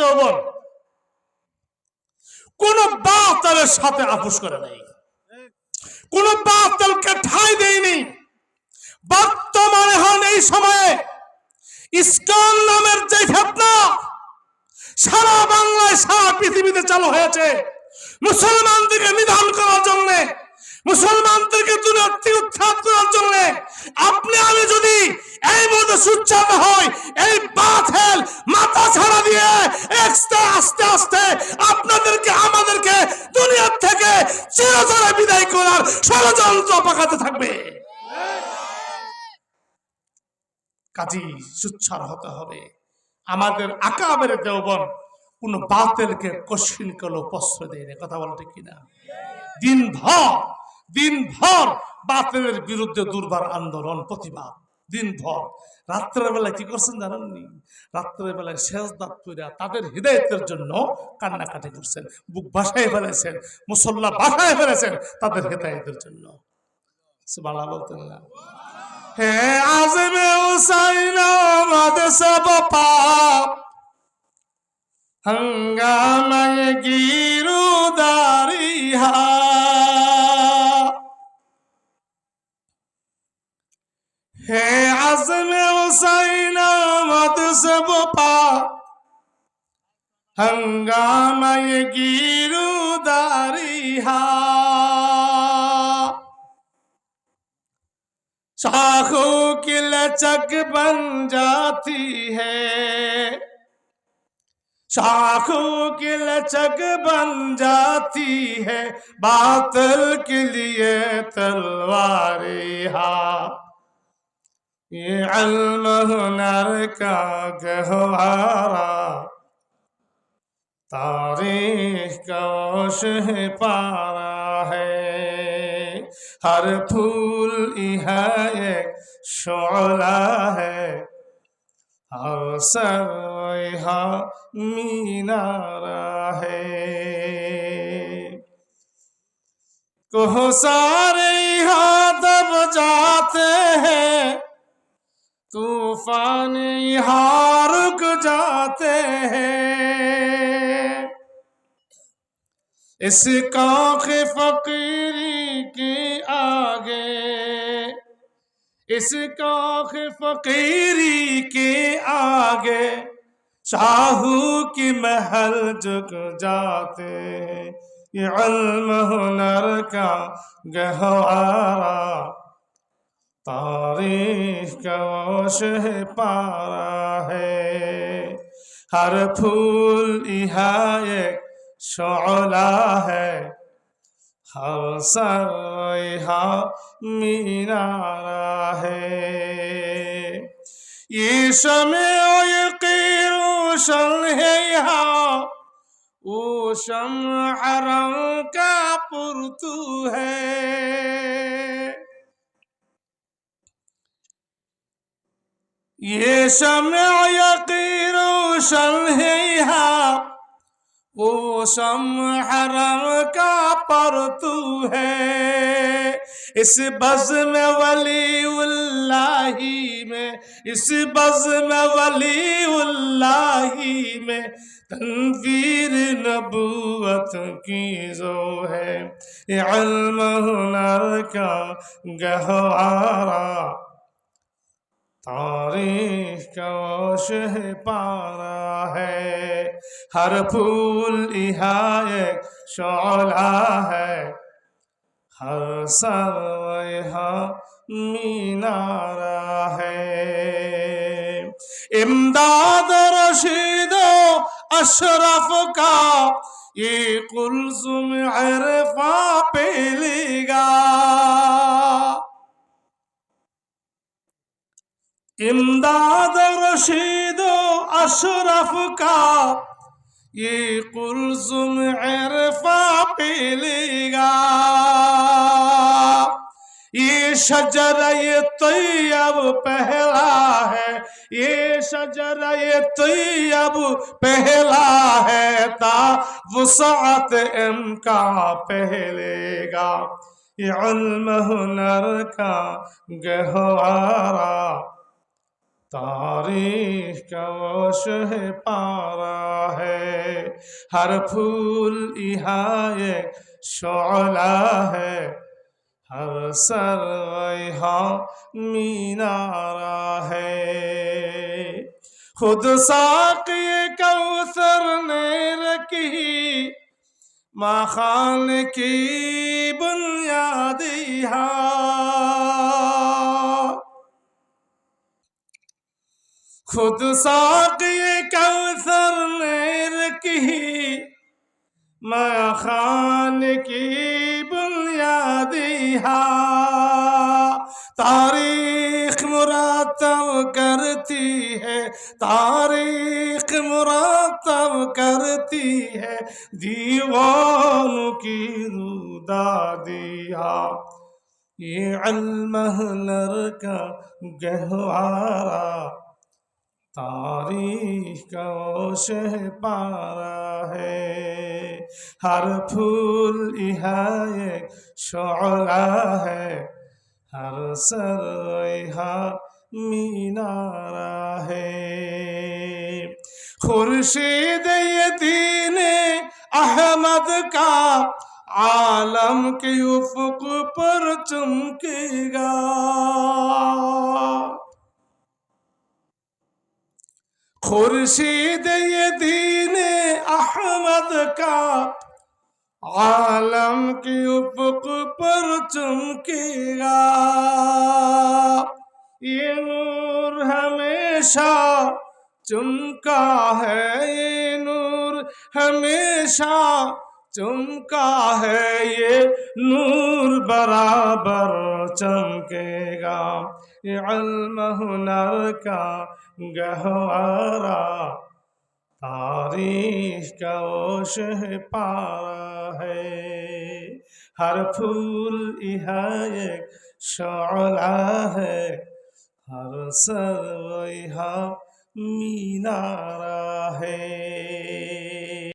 দেওবন্দ কোন বাতিলের সাথে আপোষ করে নাই, কোন বাতিলকে ঠাঁই দেয়নি। বর্তমানে হন এই সময়ে ইসকন নামের যে ফিতনা সারা বাংলায় সারা পৃথিবীতে চালু হয়েছে, মুসলমানদেরকে নিধন করার জন্য, মুসলমানদেরকে দুনিয়া থেকে উৎখাত করার জন্য আপনি আমি যদি এই মধ্যে সুচ্চার হই, এই বাতিল মাথা ছাড়া দিয়ে আস্তে আস্তে আস্তে আপনাদেরকে আমাদেরকে দুনিয়া থেকে চিরতরে বিদায় করার ষড়যন্ত্র পাকাতে থাকবে। কাজী সুচ্চার হতে হবে। আমাদের আকাবের দেওবন্দ কোন বাতিলকে কশিন কলো প্রশ্রয় দেয় না, কথা বলতে কিনা? দিনভর বাতিলের বিরুদ্ধে দুর্বার আন্দোলন প্রতিবাদ, দিনভর। রাত্রের বেলায় কি করছেন জানেননি? রাত্রের বেলায় সেজদাত কইরা তাদের হিদায়াতের জন্য কান্নাকাটি করছেন, বুক ভাসায় ফেলেছেন, মুসল্লা ভাসায় ফেলেছেন তাদের হিদায়াতের জন্য। সুবহানাল্লাহ বলতেন না? হে আজমে হুসাইন আমাদের সব পাপ হঙ্গামায় গিরুদারিহা, হে আজমে হুসাইন আমাদের সব পাপ হঙ্গামায় গিরুদারিহা, शाखों की लचक बन जाती है, शाखों की लचक बन जाती है, बातिल के लिए तलवारिहा, ये इल्म हुनर का गहवारा तारीख का शह पारा है, हर फूल यहाँ एक शोला है, हर सर यहाँ मीनारा है, कोह सारे यहाँ दब जाते हैं, तूफान यहाँ रुक जाते हैं, इस काख फकीरी के आगे, इस काख फकीरी के आगे शाहू की महल झुक जाते हैं, ये इल्म हुनर का गहवारा तारीख का शह पारा है, हर फूल यहाँ एक शोला है, हर सर यहाँ मीनारा है, ये शमे यकीन रोशन है यहाँ, वो शम्अ हरम का पुरतू है, ये शम्अ यकीन रोशन है यहाँ, वो शम्अ हरम का परतू है, इस बज़्म वलीउल्लाही में, इस बज़्म वलीउल्लाही में तनवीर नबूवत की जो है, ये इल्म हुनर का गहवारा तारीख का शह पारा है, हर फूल यहाँ एक शोला है, हर सर यहाँ मीनारा है, इमदाद रशीदो अशरफ का ये कुल्सुम इरफा पे लेगा, इमदाद रशीदो अशरफ का ये कुल्सुम इरफा पे लेगा, ये शजरा ये तैयब पहला है, ये शजरा ये तैयब पहला है, ता वुसअत इनका पहलेगा, ये इल्म हुनर का गहवारा तारीख का शह पारा है, हर फूल यहाँ एक शोला है, हर सर यहाँ मीनारा है। खुद साक़ी कौसर ने रखी माँ खान की बुनियादिया, खुद साक़ी कौसर ने रखी माँ खान की बुनियादिया। तारीख मुरातब करती है, तारीख मुरातब करती है दीवानों की रुदादिया। ये इल्म हुनर का गहवारा, तारीख का वो शहपारा है। हर फूल यहाँ एक शोला है, हर सर यहाँ मीनारा है। खुर्शीद ये दीन अहमद का आलम के उफ़क़ पर चमकेगा। खुर्शीद ये दीन अहमद का आलम के उफ़क़ पर चमकेगा। ये नूर हमेशा चमका है, ये नूर हमेशा चमका है, ये नूर बराबर चमकेगा। ये इल्म हुनर का गहवारा, तारीख का वो शहपारा है। हर फूल यहाँ एक शोला है, हर सर यहाँ मीनारा है।